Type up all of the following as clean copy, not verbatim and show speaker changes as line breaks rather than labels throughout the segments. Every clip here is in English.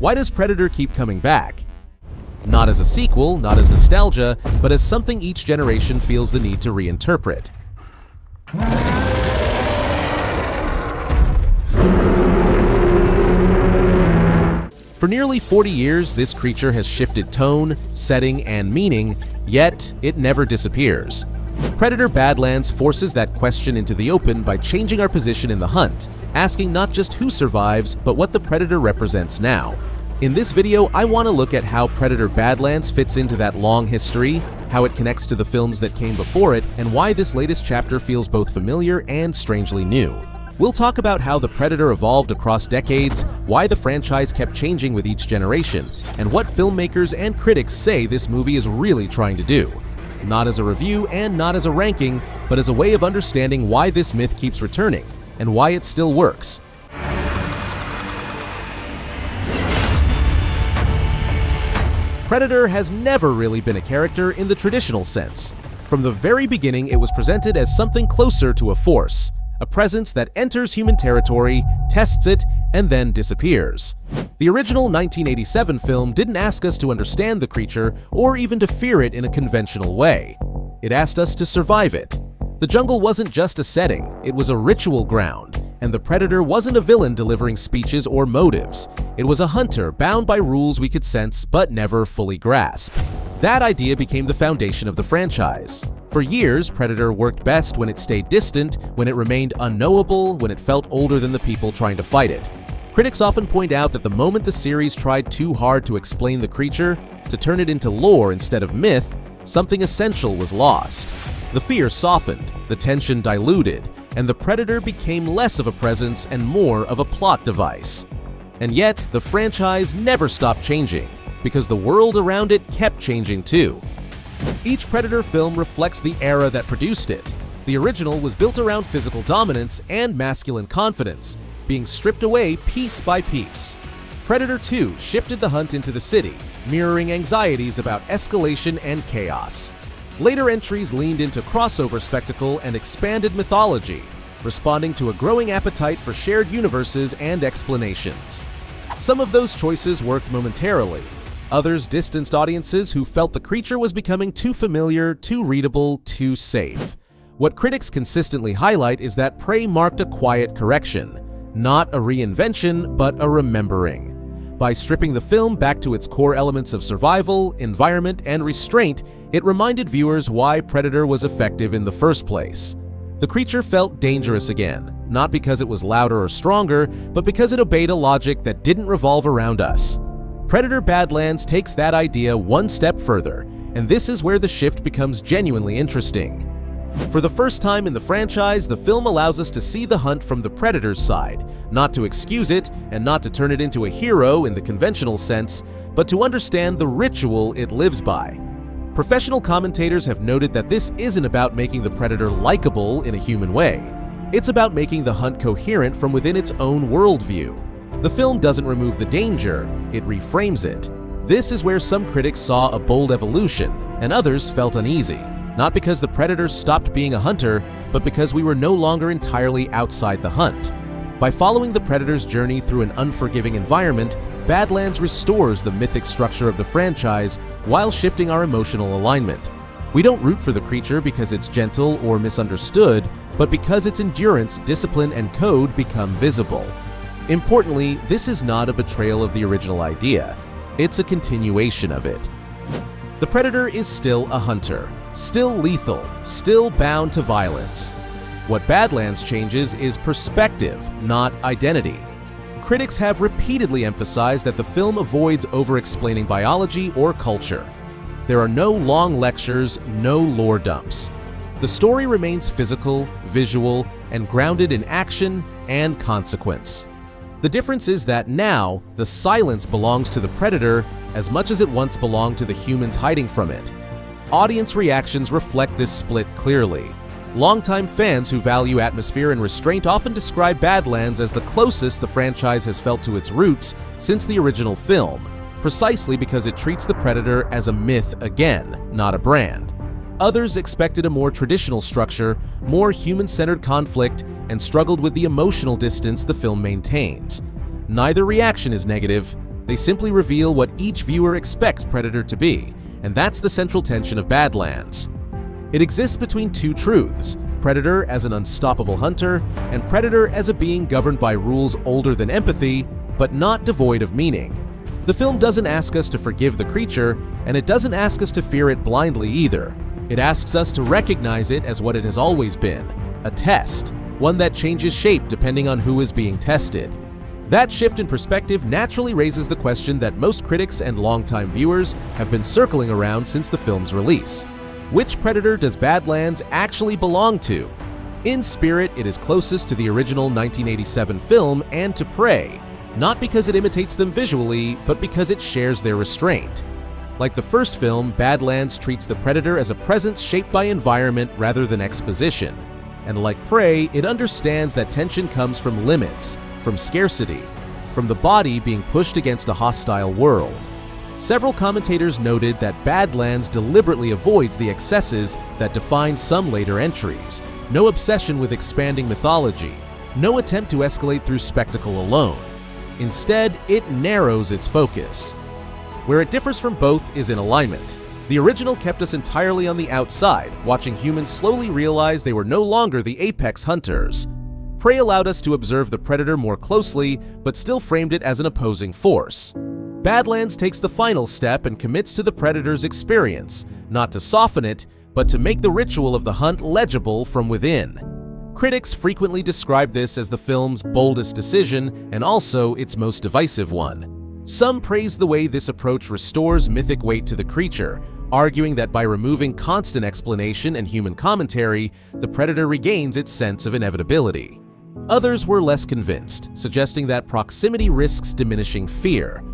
Why does Predator keep coming back? Not as a sequel, not as nostalgia, but as something each generation feels the need to reinterpret. For nearly 40 years, this creature has shifted tone, setting, and meaning, yet it never disappears. Predator Badlands forces that question into the open by changing our position in the hunt, asking not just who survives, but what the Predator represents now. In this video, I want to look at how Predator Badlands fits into that long history, how it connects to the films that came before it, and why this latest chapter feels both familiar and strangely new. We'll talk about how the Predator evolved across decades, why the franchise kept changing with each generation, and what filmmakers and critics say this movie is really trying to do. Not as a review and not as a ranking, but as a way of understanding why this myth keeps returning, and why it still works. Predator has never really been a character in the traditional sense. From the very beginning, it was presented as something closer to a force, a presence that enters human territory, tests it, and then disappears. The original 1987 film didn't ask us to understand the creature or even to fear it in a conventional way. It asked us to survive it. The jungle wasn't just a setting, it was a ritual ground, and the Predator wasn't a villain delivering speeches or motives. It was a hunter bound by rules we could sense but never fully grasp. That idea became the foundation of the franchise. For years, Predator worked best when it stayed distant, when it remained unknowable, when it felt older than the people trying to fight it. Critics often point out that the moment the series tried too hard to explain the creature, to turn it into lore instead of myth, something essential was lost. The fear softened, the tension diluted, and the Predator became less of a presence and more of a plot device. And yet, the franchise never stopped changing, because the world around it kept changing too. Each Predator film reflects the era that produced it. The original was built around physical dominance and masculine confidence, being stripped away piece by piece. Predator 2 shifted the hunt into the city, mirroring anxieties about escalation and chaos. Later entries leaned into crossover spectacle and expanded mythology, responding to a growing appetite for shared universes and explanations. Some of those choices worked momentarily. Others distanced audiences who felt the creature was becoming too familiar, too readable, too safe. What critics consistently highlight is that Prey marked a quiet correction, not a reinvention, but a remembering. By stripping the film back to its core elements of survival, environment, and restraint, it reminded viewers why Predator was effective in the first place. The creature felt dangerous again, not because it was louder or stronger, but because it obeyed a logic that didn't revolve around us. Predator Badlands takes that idea one step further, and this is where the shift becomes genuinely interesting. For the first time in the franchise, the film allows us to see the hunt from the Predator's side, not to excuse it and not to turn it into a hero in the conventional sense, but to understand the ritual it lives by. Professional commentators have noted that this isn't about making the Predator likable in a human way. It's about making the hunt coherent from within its own worldview. The film doesn't remove the danger, it reframes it. This is where some critics saw a bold evolution, and others felt uneasy, not because the Predator stopped being a hunter, but because we were no longer entirely outside the hunt. By following the Predator's journey through an unforgiving environment, Badlands restores the mythic structure of the franchise while shifting our emotional alignment. We don't root for the creature because it's gentle or misunderstood, but because its endurance, discipline, and code become visible. Importantly, this is not a betrayal of the original idea. It's a continuation of it. The Predator is still a hunter, still lethal, still bound to violence. What Badlands changes is perspective, not identity. Critics have repeatedly emphasized that the film avoids over-explaining biology or culture. There are no long lectures, no lore dumps. The story remains physical, visual, and grounded in action and consequence. The difference is that now, the silence belongs to the Predator as much as it once belonged to the humans hiding from it. Audience reactions reflect this split clearly. Longtime fans who value atmosphere and restraint often describe Badlands as the closest the franchise has felt to its roots since the original film, precisely because it treats the Predator as a myth again, not a brand. Others expected a more traditional structure, more human-centered conflict, and struggled with the emotional distance the film maintains. Neither reaction is negative, They simply reveal what each viewer expects Predator to be, and that's the central tension of Badlands. It exists between two truths: Predator as an unstoppable hunter, and Predator as a being governed by rules older than empathy, but not devoid of meaning. The film doesn't ask us to forgive the creature, and it doesn't ask us to fear it blindly either. It asks us to recognize it as what it has always been: a test, one that changes shape depending on who is being tested. That shift in perspective naturally raises the question that most critics and longtime viewers have been circling around since the film's release. Which Predator does Badlands actually belong to? In spirit, it is closest to the original 1987 film and to Prey, not because it imitates them visually, but because it shares their restraint. Like the first film, Badlands treats the Predator as a presence shaped by environment rather than exposition. And like Prey, it understands that tension comes from limits, from scarcity, from the body being pushed against a hostile world. Several commentators noted that Badlands deliberately avoids the excesses that define some later entries: no obsession with expanding mythology, no attempt to escalate through spectacle alone. Instead, it narrows its focus. Where it differs from both is in alignment. The original kept us entirely on the outside, watching humans slowly realize they were no longer the apex hunters. Prey allowed us to observe the Predator more closely, but still framed it as an opposing force. Badlands takes the final step and commits to the Predator's experience, not to soften it, but to make the ritual of the hunt legible from within. Critics frequently describe this as the film's boldest decision and also its most divisive one. Some praise the way this approach restores mythic weight to the creature, arguing that by removing constant explanation and human commentary, the Predator regains its sense of inevitability. Others were less convinced, suggesting that proximity risks diminishing fear.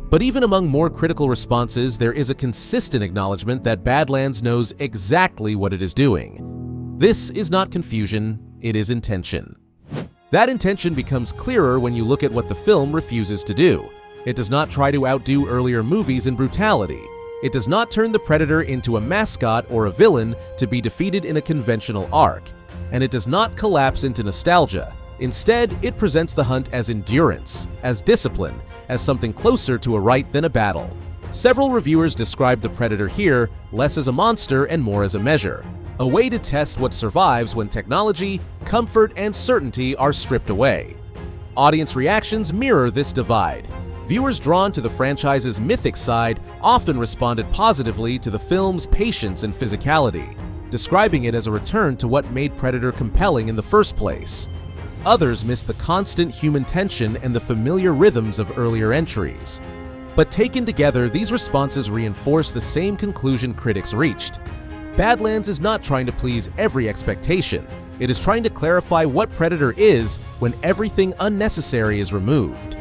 But even among more critical responses, there is a consistent acknowledgement that Badlands knows exactly what it is doing. This is not confusion, it is intention. That intention becomes clearer when you look at what the film refuses to do. It does not try to outdo earlier movies in brutality. It does not turn the Predator into a mascot or a villain to be defeated in a conventional arc. And it does not collapse into nostalgia. Instead, it presents the hunt as endurance, as discipline, as something closer to a right than a battle. Several reviewers describe the Predator here less as a monster and more as a measure, a way to test what survives when technology, comfort, and certainty are stripped away. Audience reactions mirror this divide. Viewers drawn to the franchise's mythic side often responded positively to the film's patience and physicality, describing it as a return to what made Predator compelling in the first place. Others missed the constant human tension and the familiar rhythms of earlier entries. But taken together, these responses reinforce the same conclusion critics reached. Badlands is not trying to please every expectation. It is trying to clarify what Predator is when everything unnecessary is removed.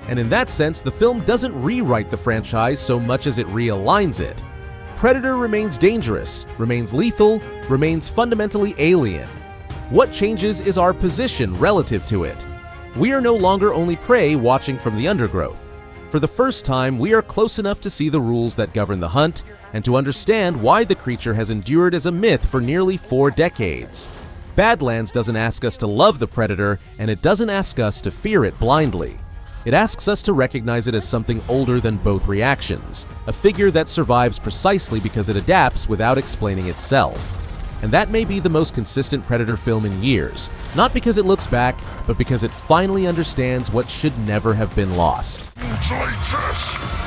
And in that sense, the film doesn't rewrite the franchise so much as it realigns it. Predator remains dangerous, remains lethal, remains fundamentally alien. What changes is our position relative to it. We are no longer only prey watching from the undergrowth. For the first time, we are close enough to see the rules that govern the hunt and to understand why the creature has endured as a myth for nearly 4 decades. Badlands doesn't ask us to love the Predator, and it doesn't ask us to fear it blindly. It asks us to recognize it as something older than both reactions, a figure that survives precisely because it adapts without explaining itself. And that may be the most consistent Predator film in years, not because it looks back, but because it finally understands what should never have been lost.
Enjoy this!